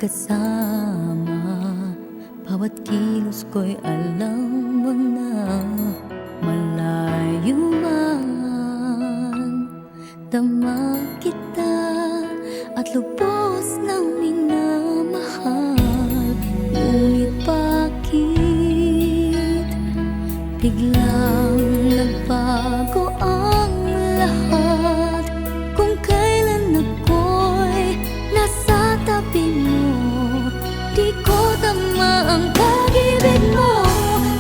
magkasama. Bawat kilos ko'y alam mo na, malayo man dama kita at lubos nang minamahal. Ngunit bakit biglang nagbago ang lahat? Kung kailan ako'y nasa tabi mo, di ko tama ang pag-ibig mo.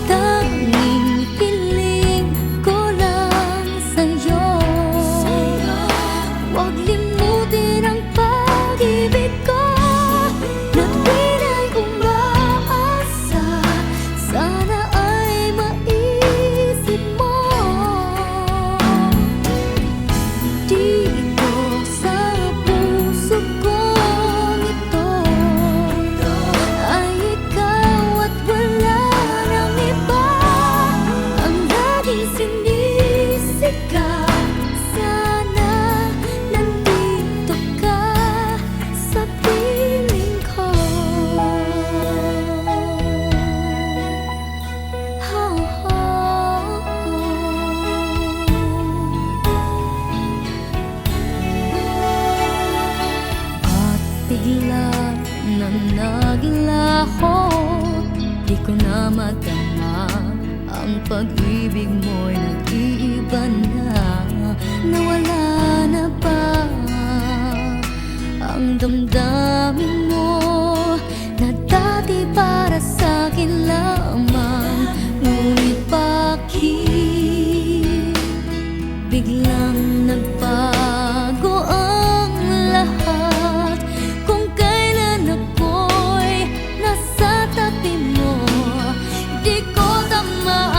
Tanging hiling ko lang sa'yo, huwag limutin ang pag-ibig ko na tuwing umaasa. Sana ay maisip mo, dito sa puso kong ito ay ikaw at wala nang iba ang laging sinisigaw. Sana nandito ka sa piling ko. At bigla nang naglaho, di ko na madama ang pag-ibig mo'y nag-iiba na. Nawala na ba ang damdamin mo na dati para sa'kin lamang? Ngunit bakit biglang nagbago ang lahat? Kung kailan ako'y nasa tabi mo, di ko tama